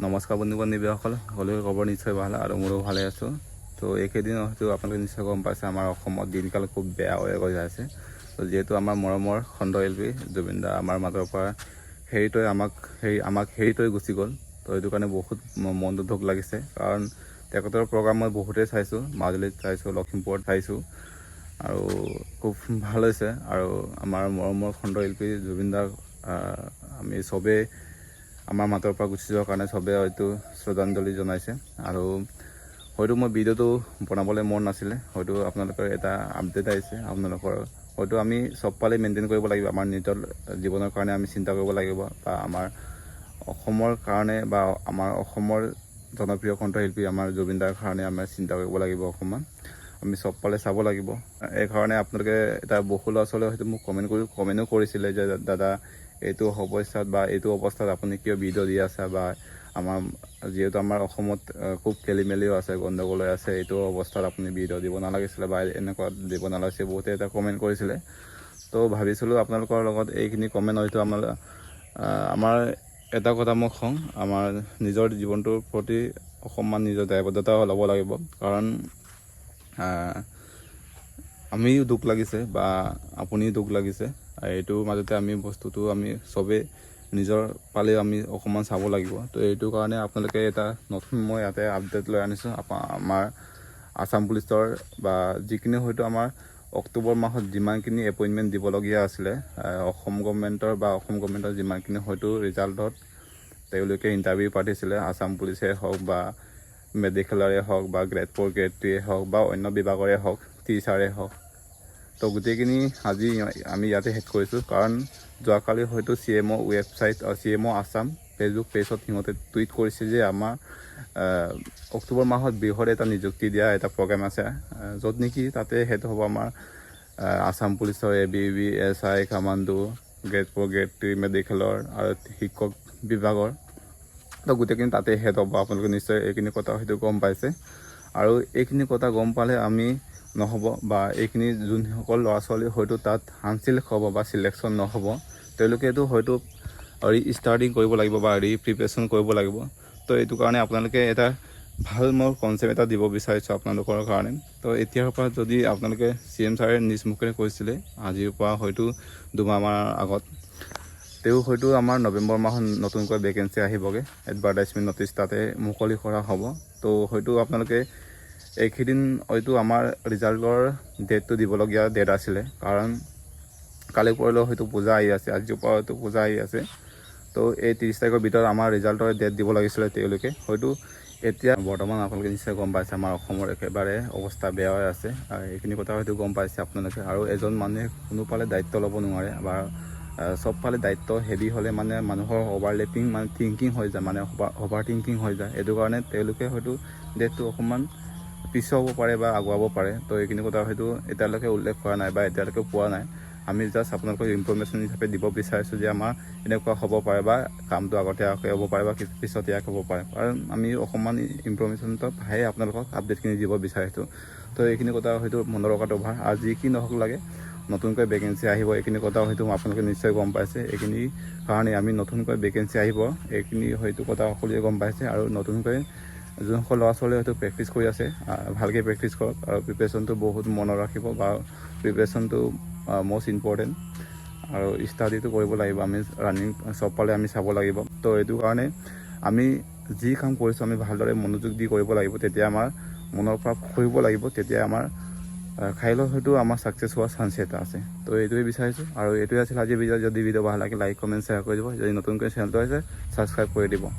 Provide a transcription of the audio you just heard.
নমস্কাৰ বন্ধু বান্ধৱীসকল, সকলোৰে খবৰ নিশ্চয় ভাল আৰু মোৰো ভালে আছোঁ। তো এইকেইদিন হয়তো আপোনালোকে নিশ্চয় গম পাইছে আমাৰ অসমত দিনকাল খুব বেয়া হৈ গৈ আছে। তো যিহেতু আমাৰ মৰমৰ খণ্ড শিল্পী জুবিন দা আমাৰ মাজৰ পৰা আমাক হেৰি থৈ গুচি গ'ল। তো সেইটো কাৰণে বহুত মনটো দুখ লাগিছে, কাৰণ তেখেতৰ প্ৰগ্ৰাম মই বহুতেই চাইছোঁ, মাজুলীত চাইছোঁ, লখিমপুৰত চাইছোঁ আৰু খুব ভাল হৈছে। আৰু আমাৰ মৰমৰ খণ্ড শিল্পী জুবিন দাক আমি চবেই আমাৰ মাতৰ পৰা গুচি যোৱাৰ কাৰণে চবেই হয়তো শ্ৰদ্ধাঞ্জলি জনাইছে। আৰু হয়তো মই ভিডিঅ'টো বনাবলৈ মন নাছিলে, হয়তো আপোনালোকৰ এটা আপডেট আহিছে। আপোনালোকৰ হয়তো আমি চব ফালে মেইনটেইন কৰিব লাগিব, আমাৰ নিজৰ জীৱনৰ কাৰণে আমি চিন্তা কৰিব লাগিব, বা আমাৰ অসমৰ কাৰণে বা আমাৰ অসমৰ জনপ্ৰিয় কণ্ঠশিল্পী আমাৰ জুবিন দাৰ কাৰণে আমি চিন্তা কৰিব লাগিব। অকণমান আমি চব ফালে চাব লাগিব। এইকাৰণে আপোনালোকে এটা বহু ল'ৰা ছোৱালীয়ে হয়তো মোক কমেণ্টো কৰিছিলে যে দাদা এইটো অৱস্থাত বা এইটো অৱস্থাত আপুনি কিয় ভিডিঅ' দি আছে, বা যিহেতু আমাৰ অসমত খুব খেলি মেলিও আছে, গণ্ডগোল আছে, এইটো অৱস্থাত আপুনি ভিডিঅ' দিব নালাগিছিলে বা এনেকুৱা দিব নালাগিছিলে, বহুতে এটা কমেণ্ট কৰিছিলে। তো ভাবিছিলোঁ আপোনালোকৰ লগত এইখিনি কমেণ্ট হয়তো আমাৰ এটা কথা মই কওঁ, আমাৰ নিজৰ জীৱনটোৰ প্ৰতি অকণমান নিজৰ দায়বদ্ধতা ল'ব লাগিব। কাৰণ আমিও দুখ লাগিছে বা আপুনিও দুখ লাগিছে, এইটোৰ মাজতে আমি বস্তুটো আমি চবেই নিজৰ পালেও আমি অকণমান চাব লাগিব। তো এইটো কাৰণে আপোনালোকে এটা নতুন মই ইয়াতে আপডেট লৈ আনিছোঁ। আমাৰ আসাম পুলিচৰ বা যিখিনি হয়তো আমাৰ অক্টোবৰ মাহত যিমানখিনি এপইণ্টমেণ্ট দিবলগীয়া আছিলে, অসম গভৰ্ণমেণ্টৰ যিমানখিনি হয়তো ৰিজাল্টত তেওঁলোকে ইণ্টাৰভিউ পাতিছিলে, আসাম পুলিচে হওক বা মেডিকেলৰে হওক বা গ্ৰেড 4 গ্ৰেড 3 হওক বা অন্য বিভাগৰে হওক, টিচাৰে হওক, তো গোটেইখিনি আজি আমি ইয়াতে শেষ কৰিছোঁ। কাৰণ যোৱাকালি হয়তো CMO website CMO Assam Facebook পেজত সিহঁতে টুইট কৰিছে যে আমাৰ অক্টোবৰ মাহত বৃহৎ এটা নিযুক্তি দিয়া এটা প্ৰগ্ৰেম আছে, য'ত নেকি তাতে সেইটো হ'ব আমাৰ আসাম পুলিচৰ ABB SI commando grade 4 grade 3 মেডিকেলৰ আৰু শিক্ষক বিভাগৰ। তো গোটেইখিনি তাতে হেড হ'ব। আপোনালোকে নিশ্চয় এইখিনি কথা হয়তো গম পাইছে। আৰু এইখিনি কথা গম পালে আমি নহ'ব, বা এইখিনি যোনসকল ল'ৰা ছোৱালী হয়তো তাত আনচিলেক্ট হ'ব বা চিলেকশ্যন নহ'ব, তেওঁলোকেতো হয়তো ষ্টাৰ্টিং কৰিব লাগিব বা প্ৰিপেৰেশ্যন কৰিব লাগিব। তো এইটো কাৰণে আপোনালোকে এটা ভাল মই কনচেপ্ট এটা দিব বিচাৰিছোঁ আপোনালোকৰ কাৰণে। তো এতিয়াৰ পৰা যদি আপোনালোকে CM ছাৰে নিজ মুখেৰে কৈছিলে আজিৰ পৰা হয়তো 2 মাহমান আগত, তেওঁ হয়তো আমাৰ নৱেম্বৰ মাহত নতুনকৈ ভেকেঞ্চি আহিবগৈ, এডভাৰটাইজমেণ্ট নটিচ তাতে মুকলি কৰা হ'ব। তো হয়তো আপোনালোকে এইকেইদিন হয়তো আমাৰ ৰিজাল্টৰ ডেটটো দিবলগীয়া ডেট আছিলে, কাৰণ কালি পৰহিলৈ হয়তো পূজা আহি আছে, আজিৰ পৰা হয়তো পূজা আহি আছে। তো এই 30 তাৰিখৰ ভিতৰত আমাৰ ৰিজাল্টৰ ডেট দিব লাগিছিলে তেওঁলোকে। হয়তো এতিয়া বৰ্তমান আপোনালোকে নিশ্চয় গম পাইছে আমাৰ অসমৰ একেবাৰে অৱস্থা বেয়া হৈ আছে, এইখিনি কথা হয়তো গম পাইছে আপোনালোকে। আৰু এজন মানুহে কোনোফালে দায়িত্ব ল'ব নোৱাৰে, বা চবফালে দায়িত্ব হেভি হ'লে মানে মানুহৰ অভাৰলেপিং মানে থিংকিং হৈ যায়, মানে অভাৰ থিংকিং হৈ যায়। এইটো কাৰণে তেওঁলোকে হয়তো ডেটটো অকণমান পিছুৱাব পাৰে বা আগুৱাব পাৰে। তো এইখিনি কথা হয়তো এতিয়ালৈকে উল্লেখ কৰা নাই বা এতিয়ালৈকে পোৱা নাই। আমি জাষ্ট আপোনালোকক ইনফৰ্মেশ্যন হিচাপে দিব বিচাৰিছোঁ যে আমাৰ এনেকুৱা হ'ব পাৰে, বা কামটো আগতীয়াকৈ হ'ব পাৰে বা পিছতীয়াকৈ হ'ব পাৰে। কাৰণ আমি অকণমান ইনফৰ্মেশ্যনটো পায়ে আপোনালোকক আপডেটখিনি দিব বিচাৰিছোঁ। তো এইখিনি কথা হয়তো মনত ৰখাটো ভাল। আৰু যি কি নহওক লাগে নতুনকৈ ভেকেঞ্চি আহিব, এইখিনি কথা হয়তো আপোনালোকে নিশ্চয় গম পাইছে। এইখিনি কাৰণে আমি নতুনকৈ ভেকেঞ্চি আহিব, এইখিনি হয়তো কথা সকলোৱে গম পাইছে। আৰু নতুনকৈ যোনসকল ল'ৰা ছোৱালীয়ে হয়তো প্ৰেক্টিছ কৰি আছে, ভালকৈ প্ৰেক্টিছ কৰক আৰু প্ৰিপেৰেশ্যনটো বহুত মনত ৰাখিব, বা প্ৰিপেৰেশ্যনটো মষ্ট ইম্পৰ্টেণ্ট। আৰু ষ্টাডিটো কৰিব লাগিব, আমি ৰানিং চবফালে আমি চাব লাগিব। তো এইটো কাৰণে আমি যি কাম কৰিছোঁ আমি ভালদৰে মনোযোগ দি কৰিব লাগিব, তেতিয়া আমাৰ মনৰ পৰা কৰিব লাগিব, তেতিয়া আমাৰ কাইলৈ হয়তো আমাৰ ছাকচেছ হোৱাৰ চান্স এটা আছে। তো এইটোৱে বিচাৰিছোঁ। আৰু এইটোৱে আছিল আজিৰ ভিডিঅ'। যদি ভিডিঅ' ভাল লাগে লাইক কমেণ্ট শ্বেয়াৰ কৰি দিব। যদি নতুনকৈ চেনেলটো আছে ছাবস্ক্ৰাইব কৰি দিব।